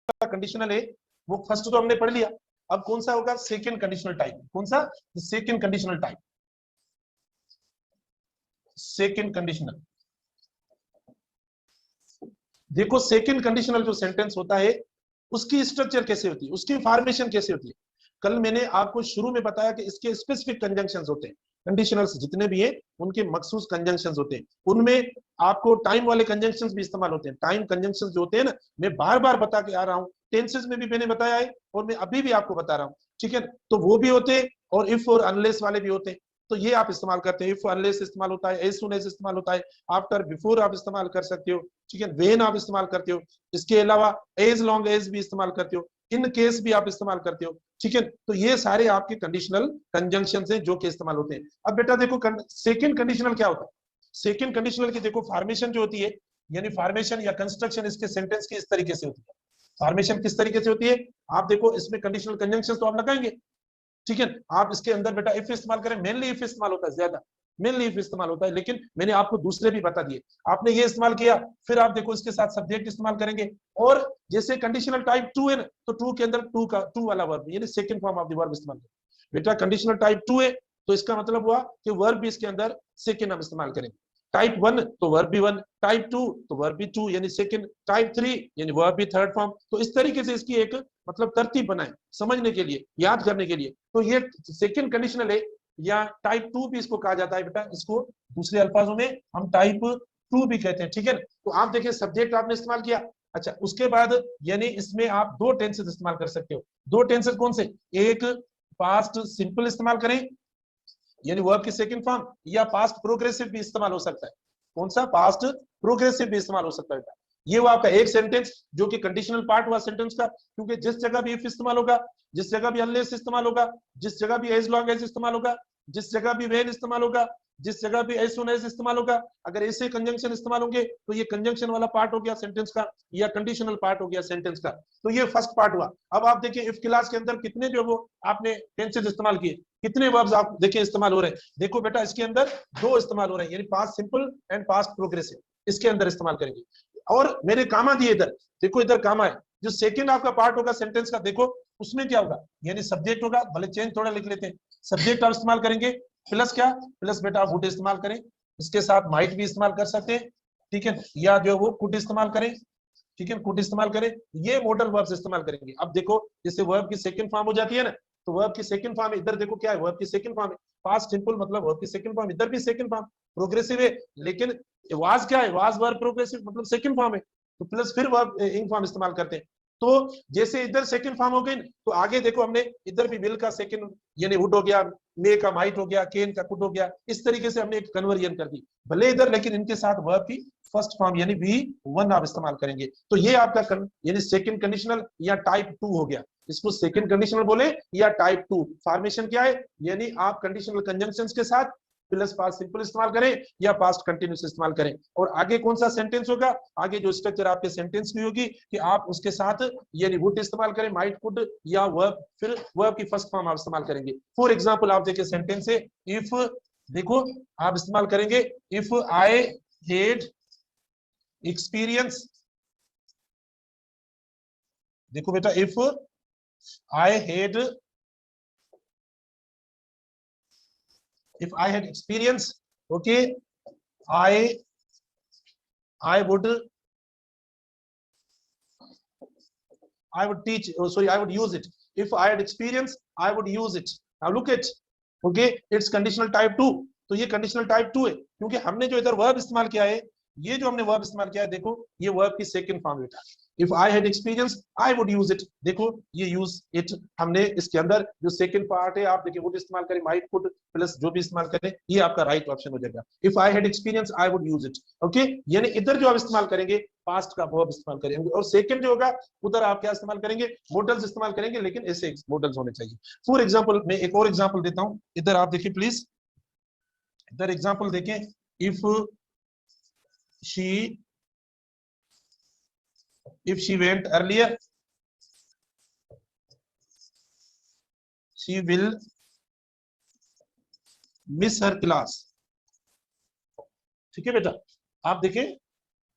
Conditional है वो first तो हमने पढ़ लिया, अब कौन सा होगा सेकंड कंडीशनल टाइप, कौन सा second conditional type, second conditional. देखो सेकंड कंडीशनल जो सेंटेंस होता है उसकी स्ट्रक्चर कैसे होती है, उसकी फॉर्मेशन कैसे होती है। कल मैंने आपको शुरू में बताया कि इसके स्पेसिफिक कंजंक्शंस होते हैं, कंडीशनल्स जितने भी हैं उनके मखसूस कंजंक्शंस होते हैं, उनमें आपको टाइम वाले कंजंक्शंस भी इस्तेमाल होते हैं। टाइम कंजंक्शंस जो होते हैं ना, मैं बार बार बता के आ रहा हूँ, टेंसेस में भी मैंने बताया है और मैं अभी भी आपको बता रहा हूँ, ठीक है। तो वो भी होते हैं और इफ और अनलेस वाले भी होते हैं, तो ये आप इस्तेमाल करते हैं। इफ अनलेस इस्तेमाल होता है, एज सून एज इस्तेमाल होता है, आफ्टर बिफोर आप इस्तेमाल कर सकते हो, ठीक है, व्हेन आप इस्तेमाल करते हो, इसके अलावा एज लॉन्ग एज भी इस्तेमाल करते हो, इन केस भी आप इस्तेमाल करते हो, ठीक है। तो ये सारे आपके कंडीशनल कंजंक्शन हैं जो कि इस्तेमाल होते हैं। अब बेटा देखो सेकंड कंडीशनल क्या होता है, सेकंड कंडीशनल की देखो फॉर्मेशन जो होती है, यानी फॉर्मेशन या कंस्ट्रक्शन इसके सेंटेंस की इस तरीके से होती है। फॉर्मेशन किस तरीके से होती है, आप देखो इसमें कंडीशनल कंजंक्शन तो आप लगाएंगे, ठीक है। आप इसके अंदर बेटा इफ इस्तेमाल करें, मेनली इफ इस्तेमाल होता है, ज्यादा मेनली इफ इस्तेमाल होता है, लेकिन मैंने आपको दूसरे भी बता दिए। आपने ये इस्तेमाल किया, फिर आप देखो इसके साथ सब्जेक्ट इस्तेमाल करेंगे, और जैसे कंडीशनल टाइप 2 है ना, तो 2 के अंदर टू वाला वर्ब यानी second form of the verb इस्तेमाल करें। बेटा कंडीशनल टाइप 2 है तो इसका मतलब हुआ कि वर्ब भी इसके अंदर सेकंड हम इस्तेमाल करेंगे। टाइप 1 तो वर्ब भी 1, टाइप 2 तो वर्ब भी 2 यानी सेकंड, टाइप 3 यानी वर्ब भी थर्ड फॉर्म। तो इस तरीके से इसकी एक मतलब तरतीब बनाए समझने के लिए, याद करने के लिए। तो ये सेकंड कंडीशनल है या टाइप 2 भी इसको कहा जाता है बेटा, इसको दूसरे अल्फाजों में हम टाइप 2 भी कहते हैं, ठीक है। तो आप देखिए सब्जेक्ट आपने इस्तेमाल किया, अच्छा उसके बाद यानी इसमें आप दो टेंसेस इस्तेमाल कर सकते हो। दो टेंसेस कौन से, एक पास्ट सिंपल इस्तेमाल करें यानी वर्ब की सेकंड फॉर्म, या पास्ट प्रोग्रेसिव भी इस्तेमाल हो सकता है। कौन सा, पास्ट प्रोग्रेसिव भी इस्तेमाल हो सकता है। ये वो आपका एक सेंटेंस जो कि कंडीशनल पार्ट हुआ सेंटेंस का, क्योंकि जिस जगह भी इफ इस्तेमाल होगा, जिस जगह भी अनलेस इस्तेमाल होगा, जिस जगह भी एज लॉन्ग एज इस्तेमाल होगा, जिस जगह भी व्हेन इस्तेमाल होगा, जिस जगह भी एज सून एज इस्तेमाल होगा, अगर ऐसे कंजंक्शन इस्तेमाल होंगे तो ये कंजंक्शन वाला पार्ट हो गया सेंटेंस का, या कंडीशनल पार्ट हो गया सेंटेंस का। तो ये फर्स्ट पार्ट हुआ। अब आप देखिए इफ क्लास के अंदर कितने जो वो आपने टेंसेस इस्तेमाल किए, कितने वर्ब्स आप देखिए इस्तेमाल हो रहे हैं। देखो बेटा इसके अंदर दो इस्तेमाल हो रहे हैं, यानी past simple and past progressive, इसके अंदर इस्तेमाल करेंगे। और मेरे कामा दिए इधर, देखो इधर कामा है, जो सेकंड आपका पार्ट होगा सेंटेंस का, देखो उसमें क्या होगा, यानी सब्जेक्ट होगा, भले चेंज थोड़ा लिख लेते हैं, सब्जेक्ट आप इस्तेमाल करेंगे, प्लस क्या, प्लस बेटा आप वुड इस्तेमाल करें, इसके साथ माइट भी इस्तेमाल कर सकते हैं, ठीक है, या जो वो कुड इस्तेमाल करें, ठीक है, कुड इस्तेमाल करें, ये मॉडल वर्ब्स इस्तेमाल करेंगे। अब देखो जैसे वर्ब की सेकंड फॉर्म हो जाती है ना, तो वर्ब की सेकंड फॉर्म इधर देखो क्या है, वर्ब की सेकंड फॉर्म है पास्ट सिंपल, मतलब वर्ब की सेकंड फॉर्म, इधर भी सेकंड फॉर्म प्रोग्रेसिव है, लेकिन वाज क्या है, वाज वर्ब प्रोग्रेसिव मतलब सेकंड फॉर्म है, तो प्लस फिर वर्ब इन फॉर्म इस्तेमाल करते हैं। तो जैसे इधर सेकंड फॉर्म हो गई, तो आगे देखो हमने इधर भी विल का सेकंड यानी वुड हो गया, मे का माइट हो गया, केन का कुड हो गया, इस तरीके से हमने एक कन्वर्जन कर दी भले इधर, लेकिन इनके साथ वर्ब की फर्स्ट फॉर्म यानी वी वन आप इस्तेमाल करेंगे। तो ये आपका यानी सेकंड कंडीशनल या टाइप 2 हो गया, इसको सेकंड कंडीशनल बोले या टाइप 2। फॉर्मेशन क्या है, यानी आप कंडीशनल कंजंक्शंस के साथ प्लस पास्ट सिंपल इस्तेमाल करें या पास्ट कंटिन्यूस इस्तेमाल करें। और आगे कौन सा सेंटेंस होगा, आगे जो स्ट्रक्चर आपके सेंटेंस की होगी कि आप उसके साथ यानी वुड इस्तेमाल करें, माइट कुड, या वर्ब, फिर वर्ब की फर्स्ट फॉर्म आप इस्तेमाल करेंगे। फॉर एग्जांपल आप देखिए सेंटेंस है, इफ, देखो आप इस्तेमाल करेंगे इफ आई हैड एक्सपीरियंस, देखो बेटा if I had, if I had experience, okay, I would teach, oh, sorry, I would use it. If I had experience, I would use it. Now look at, okay, it's conditional type 2, तो ये conditional type 2 है, क्योंकि हमने जो इधर verb इस्तेमाल किया है, ये जो हमने वर्ब इस्तेमाल किया है, देखो ये वर्ब की सेकंड फॉर्म बेटा, if I had experience I would use it, देखो ये यूज इट हमने इसके अंदर जो सेकंड पार्ट है, आप देखिए वुड इस्तेमाल करें, माइट कुड प्लस जो भी इस्तेमाल करें, ये आपका राइट ऑप्शन हो जाएगा, if I had experience I would use it, okay. यानी इधर जो आप इस्तेमाल करेंगे पास्ट का वर्ब इस्तेमाल करेंगे, और सेकंड जो होगा उधर आप क्या इस्तेमाल करेंगे, मॉडल्स इस्तेमाल करेंगे, लेकिन ऐसे मॉडल्स होने चाहिए। फॉर एग्जांपल मैं एक और एग्जांपल देता हूं, इधर आप देखिए प्लीज, इधर एग्जांपल देखें, if she went earlier, she will miss her class, ठीक है बेटा। आप देखें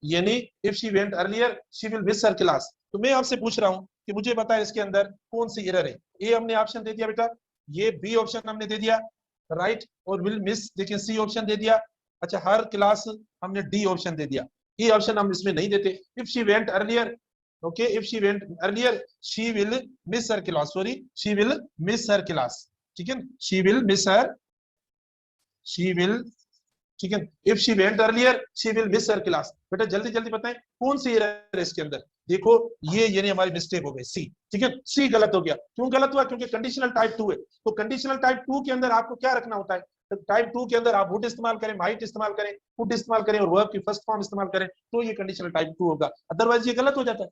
यानी if she went earlier she will miss her class, तो मैं आपसे पूछ रहा हूं कि मुझे बता इसके अंदर कौन सी एरर है। ए हमने ऑप्शन दे दिया बेटा, ये बी ऑप्शन हमने दे दिया, राइट, और विल मिस देखिए सी ऑप्शन दे दिया। अच्छा, हर क्लास हमने डी ऑप्शन दे दिया, ई ऑप्शन हम इसमें नहीं देते। If she went earlier, okay, if she went earlier she will miss her class, sorry she will miss her class, ठीक है, she will miss her, she will, ठीक है, if she went earlier she will miss her class. बेटा जल्दी जल्दी बताएं कौन सी error है इसके अंदर। देखो ये यानी हमारी मिस्टेक हो गई सी, ठीक है, सी गलत हो गया। क्यों गलत हुआ? क्योंकि कंडीशनल टाइप 2 है। तो कंडीशनल टाइप 2 के अंदर आपको क्या रखना होता है? तो टाइप 2 के अंदर आप वुड इस्तेमाल करें, माइट इस्तेमाल करें, कुड इस्तेमाल करें और वर्ब की फर्स्ट फॉर्म इस्तेमाल करें, तो ये कंडीशनल टाइप 2 होगा। अदरवाइज ये गलत हो जाता है,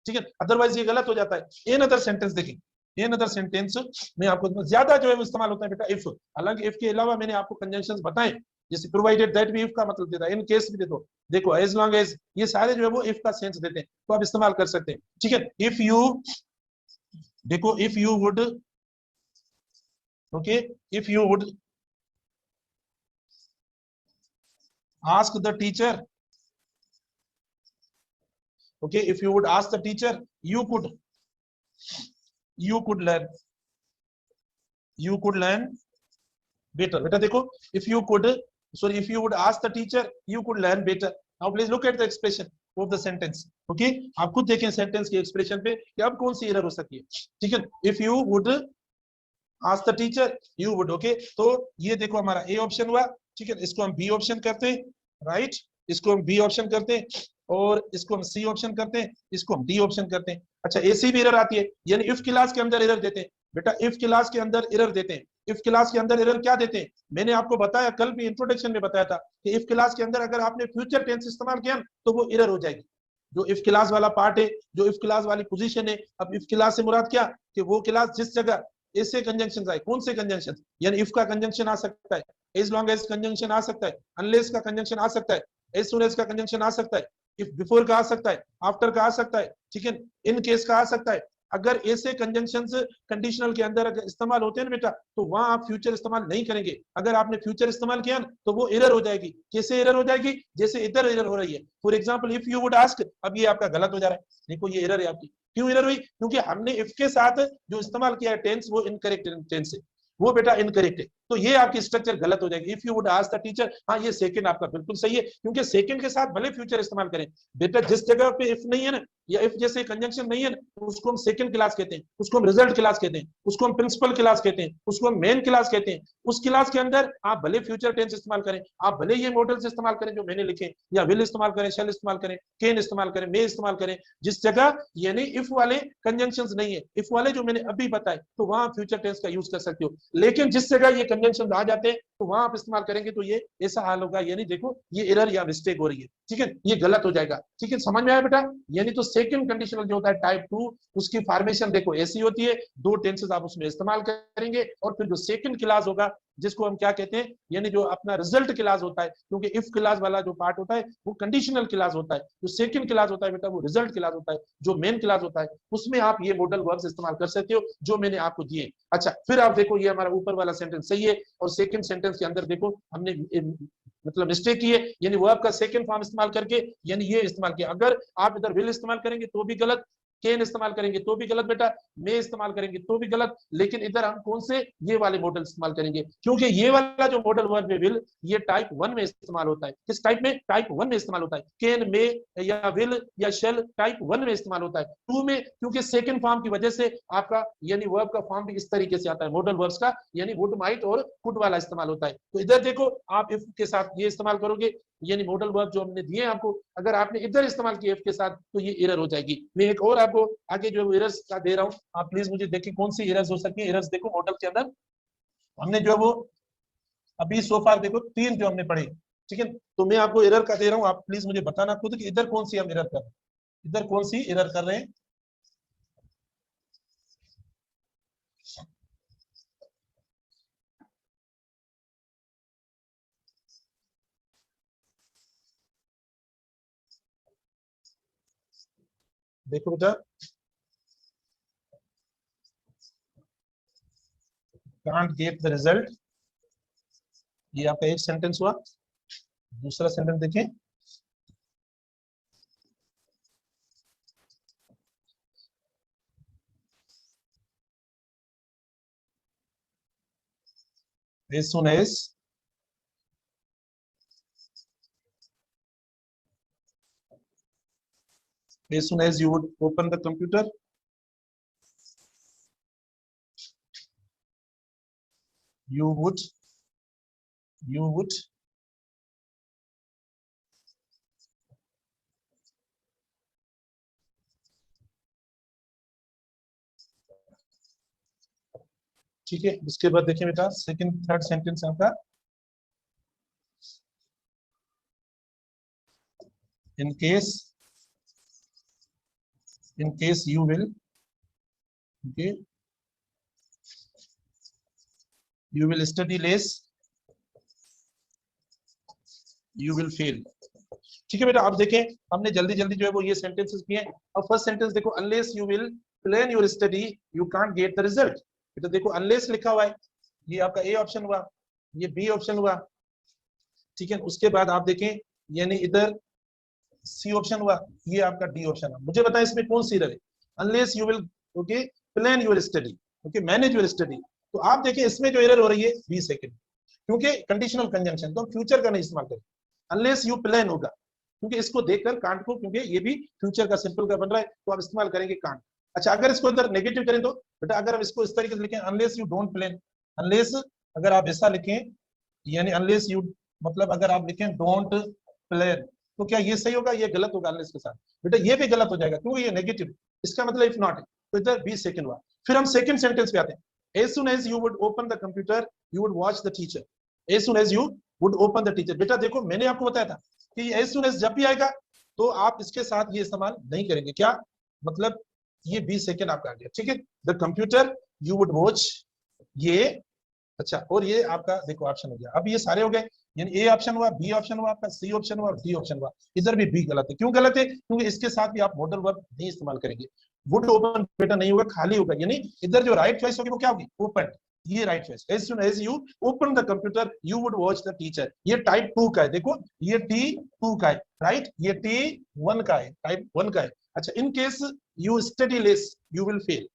ठीक है, अदरवाइज ये गलत हो जाता है। इन अदर सेंटेंस देखें, इन अदर सेंटेंस में आपको ज्यादा जो है वो इस्तेमाल होता है बेटा इफ। हालांकि इफ के अलावा मैंने आपको कंजंक्शंस बताए, जैसे प्रोवाइडेड दैट भी इफ का मतलब देता है, इन केस भी दे दो, देखो एज लॉन्ग एज, ये सारे जो है वो इफ का सेंस देते हैं, तो आप इस्तेमाल कर सकते हैं, ठीक है। इफ यू, देखो if you would, okay, if you would ask the teacher, okay, if you would ask the teacher you could, you could learn, you could learn better। बेटा देखो if you could, sorry, if you would ask the teacher you could learn better। now please look at the expression of the sentence, okay, आप खुद देखें sentence की expression पे कि अब कौन सी एरर हो सकती है, ठीक है। if you would ask the teacher you would, okay, तो ये देखो हमारा ए ऑप्शन हुआ, ठीक है, इसको हम बी ऑप्शन करते हैं, राइट, इसको हम बी ऑप्शन करते हैं, और इसको हम सी ऑप्शन करते हैं, इसको हम डी ऑप्शन करते हैं। अच्छा, ऐसी भी एरर आती है, यानी इफ क्लास के अंदर एरर देते हैं बेटा, इफ क्लास के अंदर एरर देते हैं। इफ क्लास के अंदर एरर क्या देते हैं? मैंने आपको बताया, कल भी इंट्रोडक्शन में बताया था कि इफ क्लास के अंदर अगर आपने फ्यूचर टेंस इस्तेमाल किया तो वो एरर हो जाएगी। जो इफ क्लास वाला पार्ट है, जो इफ क्लास वाली पोजीशन है, अब इफ क्लास से मुराद क्या कि वो क्लास जिस जगह ऐसे कंजंक्शन आए, कौन से कंजंक्शन, यानी इफ का कंजंक्शन आ सकता है, एज लॉन्ग एज कंजंक्शन आ सकता है, अनलेस का कंजंक्शन आ सकता है, एज सून एज का कंजंक्शन आ सकता है, इफ बिफोर का आ सकता है, आफ्टर का आ सकता है, ठीक है, इन केस का आ सकता है। अगर ऐसे कंजंक्शंस कंडीशनल के अंदर अगर इस्तेमाल होते हैं ना बेटा, तो वहां आप फ्यूचर इस्तेमाल नहीं करेंगे। अगर आपने फ्यूचर इस्तेमाल किया ना तो वो एरर हो जाएगी। कैसे एरर हो जाएगी? जैसे इधर एरर हो रही है, for example if you would ask, अब ये आपका गलत हो जा रहा है, देखो ये एरर है आपकी। क्यों एरर हुई? क्योंकि हमने इफ के साथ जो इस्तेमाल किया है टेंस, वो इनकरेक्ट टेंस है, वो बेटा इनकरेक्ट है, तो ये आपकी स्ट्रक्चर गलत हो जाएगी। If you would ask the teacher, हाँ ये सेकंड आपका बिल्कुल सही है, क्योंकि सेकंड के साथ भले फ्यूचर इस्तेमाल करें बेटा, जिस जगह पे इफ नहीं है ना, या इफ जैसे कंजंक्शन नहीं है ना, उसको हम सेकंड क्लास कहते हैं, उसको हम रिजल्ट क्लास कहते हैं, उसको हम प्रिंसिपल क्लास कहते हैं, उसको हम मेन क्लास कहते हैं। उस क्लास के अंदर आप भले फ्यूचर टेंस इस्तेमाल करें, आप भले ये मॉडल्स इस्तेमाल करें जो मैंने लिखे, या विल इस्तेमाल करें, शैल इस्तेमाल करें, कैन इस्तेमाल करें, मे इस्तेमाल करें, जिस जगह यानी इफ वाले कंजंक्शंस नहीं है, इफ वाले जो मैंने अभी बताए, तो वहां फ्यूचर टेंस का यूज कर सकते हो। लेकिन जिस जगह ये कंजंक्शन आ जाते हैं तो वहां आप इस्तेमाल करेंगे तो ये ऐसा हाल होगा, यानी देखो ये एरर या मिस्टेक हो रही है, ठीक है, ये गलत हो जाएगा, ठीक है, समझ में आया बेटा। यानी तो सेकंड कंडीशनल जो होता है टाइप 2, उसकी फॉर्मेशन देखो ऐसी होती है, दो टेंसेस आप उसमें इस्तेमाल करेंगे, और फिर जो सेकंड क्लास होगा जिसको हम क्या कहते हैं, यानी जो अपना रिजल्ट क्लास होता है, क्योंकि इफ क्लास वाला जो पार्ट होता है वो कंडीशनल क्लास होता है, जो सेकंड क्लास होता है बेटा वो रिजल्ट क्लास होता है, जो मेन क्लास होता है उसमें आप ये मॉडल वर्ब्स इस्तेमाल कर सकते हो जो मैंने आपको दिए। अच्छा, फिर आप देखो ये हमारा ऊपर वाला सेंटेंस सही है, और सेकंड सेंटेंस के अंदर देखो हमने मतलब मिस्टेक की है, यानी वर्ब का सेकंड फॉर्म इस्तेमाल करके, यानी ये इस्तेमाल किया। अगर आप इधर विल इस्तेमाल करेंगे तो भी गलत, कैन इस्तेमाल करेंगे तो भी गलत बेटा, मे इस्तेमाल करेंगे तो भी गलत, लेकिन इधर हम कौन से, ये वाले मॉडल इस्तेमाल करेंगे, क्योंकि ये वाला जो मॉडल वर्ब है विल, ये टाइप 1 में इस्तेमाल होता है। किस टाइप में? टाइप 1 में इस्तेमाल होता है। कैन, मे या विल या शेल टाइप 1 में इस्तेमाल होता है। 2 में क्योंकि सेकंड फॉर्म की वजह से आपका यानी वर्ब का फॉर्म भी इस तरीके से आता है मॉडल वर्ब्स का, यानी वुड, माइट और कुड वाला इस्तेमाल होता है। तो इधर देखो आप इफ के साथ ये इस्तेमाल करोगे, यानी मॉडल वर्ब जो हमने दिए आपको, अगर आपने इधर इस्तेमाल किया इफ के साथ तो ये एरर हो जाएगी। मैं एक और आपको आगे जो एरर्स का दे रहा हूं, आप प्लीज मुझे देखिए कौन सी एरर्स हो सकती है। एरर्स देखो मॉडल के अंदर हमने जो वो अभी सो फार देखो 3 जो हमने पढ़े, ठीक है, तो मैं आपको एरर का दे रहा हूं, आप प्लीज मुझे बताना खुद कि इधर कौन सी हम एरर कर रहे हैं, इधर कौन सी एरर कर रहे हैं। देखो बेटा, कांट गेट द रिजल्ट, ये आपका एक सेंटेंस हुआ। दूसरा सेंटेंस देखिए, as soon as you would open the computer, you would ठीक है। उसके बाद देखिए बेटा सेकंड थर्ड सेंटेंस आपका, in case you will, okay, you will study less, you will fail। ठीक है बेटा, आप देखें हमने जल्दी जल्दी जो है वो ये सेंटेंसेस किए। अब फर्स्ट सेंटेंस देखो, unless you will plan your study you can't get the result. बेटा देखो अनलेस लिखा हुआ है, ये आपका ए ऑप्शन हुआ, ये बी ऑप्शन हुआ, ठीक है। उसके बाद आप देखें यानी इधर सी ऑप्शन हुआ, ये आपका डी ऑप्शन है। मुझे बताएं इसमें कौन सी एरर है? Unless you will okay plan your study, okay manage your study. तो आप देखिए इसमें जो एरर हो रही है बी सेकंड, क्योंकि कंडीशनल कंजंक्शन तो फ्यूचर का नहीं इस्तेमाल करें, अनलेस यू प्लान होगा, क्योंकि इसको देखकर कांट को, क्योंकि ये भी फ्यूचर का सिंपल का बन रहा है तो आप इस्तेमाल करेंगे कांट। अच्छा अगर इसको इधर नेगेटिव करें तो बेटा, अगर हम इसको इस तरीके से लिखें unless you don't plan, unless अगर आप ऐसा लिखें यानी अनलेस यू मतलब अगर आप लिखें डोंट प्लान, तो क्या ये सही होगा? ये गलत होगा अनलेस के साथ। बेटा ये भी गलत हो जाएगा क्योंकि ये नेगेटिव, इसका मतलब इफ नॉट है, तो इधर बी सेकंड हुआ। फिर हम सेकंड सेंटेंस पे आते हैं, as soon as you would open the computer you would watch the teacher, as soon as you would open the teacher। बेटा देखो मैंने आपको बताया था कि as soon as जब भी आएगा तो आप इसके साथ ये इस्तेमाल नहीं करेंगे, क्या मतलब ये बी सेकंड आपका आ गया, ठीक है। The computer you would watch, ये अच्छा, और ये आपका देखो ऑप्शन हो गया। अब ये सारे हो गए, यानी ए ऑप्शन हुआ, बी ऑप्शन हुआ आपका, सी ऑप्शन हुआ, डी ऑप्शन हुआ। इधर भी बी गलत है। क्यों गलत है? क्योंकि इसके साथ भी आप मॉडल वर्ब नहीं इस्तेमाल करेंगे। वुड ओपन बेटा नहीं होगा, खाली होगा, यानी इधर जो राइट चॉइस होगी वो क्या होगी? ओपन, ये right choice. As soon as you open the computer you would watch the teacher, ये टाइप 2 का है, देखो ये T2 का है, राइट, ये T1 का है, टाइप 1 का है। अच्छा, in case you study less you will fail,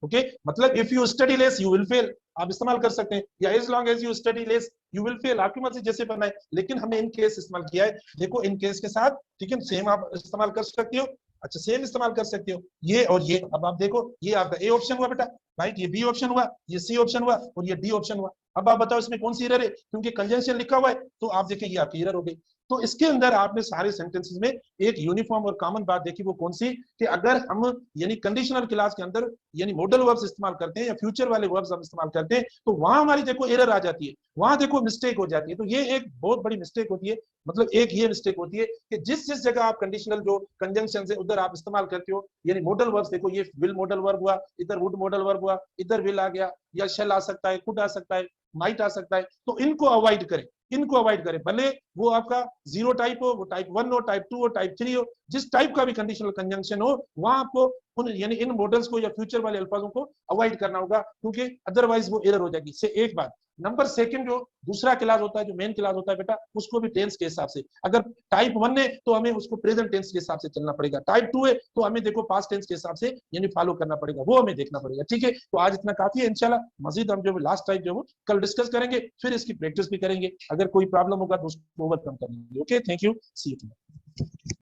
okay मतलब if you study less you will fail आप इस्तेमाल कर सकते हैं, या as long as you study less you will fail, आपकी मर्जी जैसे करना है, लेकिन हमने इन केस इस्तेमाल किया है। देखो इन केस के साथ, ठीक है, सेम आप इस्तेमाल कर सकते हो। अच्छा सेम इस्तेमाल कर सकते हो, ये और ये। अब आप देखो ये आपका ए ऑप्शन हुआ बेटा, राइट, ये बी ऑप्शन हुआ, ये सी ऑप्शन हुआ और ये डी ऑप्शन हुआ। अब आप बताओ इसमें कौन सी एरर है? क्योंकि कंजंक्शन लिखा हुआ है तो आप देखिए ये आपकी एरर हो गई। तो इसके अंदर आपने सारे सेंटेंसेस में एक यूनिफॉर्म और कॉमन बात देखी, वो कौन सी? कि अगर हम यानी कंडीशनल क्लास के अंदर यानी मॉडल वर्ब्स इस्तेमाल करते हैं या फ्यूचर वाले वर्ब्स हम इस्तेमाल करते हैं तो वहां हमारी देखो एरर आ जाती है, वहां देखो मिस्टेक हो जाती है। तो ये एक बहुत बड़ी मिस्टेक होती है, मतलब एक ये मिस्टेक होती है कि जिस जिस जगह आप कंडीशनल जो कंजंक्शन है उधर आप इस्तेमाल करते हो, यानी मॉडल वर्ब्स, देखो ये विल मॉडल वर्ब हुआ, इधर वुड मॉडल वर्ब हुआ, इधर विल आ गया, या शेल आ सकता है, कुड आ सकता है, माइट आ सकता है, तो इनको अवॉइड करें, इनको अवॉइड करें। भले वो आपका जीरो टाइप हो, वो टाइप 1 हो, टाइप 2 हो, टाइप 3 हो, जिस टाइप का भी कंडीशनल कंजंक्शन हो वहां आपको उन यानी इन मॉडल्स को या फ्यूचर वाले अल्फाजों को अवॉइड करना होगा, क्योंकि अदरवाइज वो एरर हो जाएगी। से एक बात। नंबर सेकंड, जो दूसरा क्लास होता है, जो मेन क्लास होता है बेटा, उसको भी टेंस के हिसाब से, अगर टाइप 1 है तो हमें उसको प्रेजेंट टेंस के हिसाब से चलना पड़ेगा, टाइप 2 है तो हमें देखो पास्ट टेंस के हिसाब से यानी फॉलो करना पड़ेगा, वो हमें देखना पड़ेगा, ठीक है। तो आज इतना काफी है, इंशाल्लाह मजीद हम जो लास्ट टाइप जो वो कल डिस्कस करेंगे, फिर इसकी प्रैक्टिस भी करेंगे, अगर कोई प्रॉब्लम होगा तो उसको ओवरकम करेंगे। Okay, thank you, see you.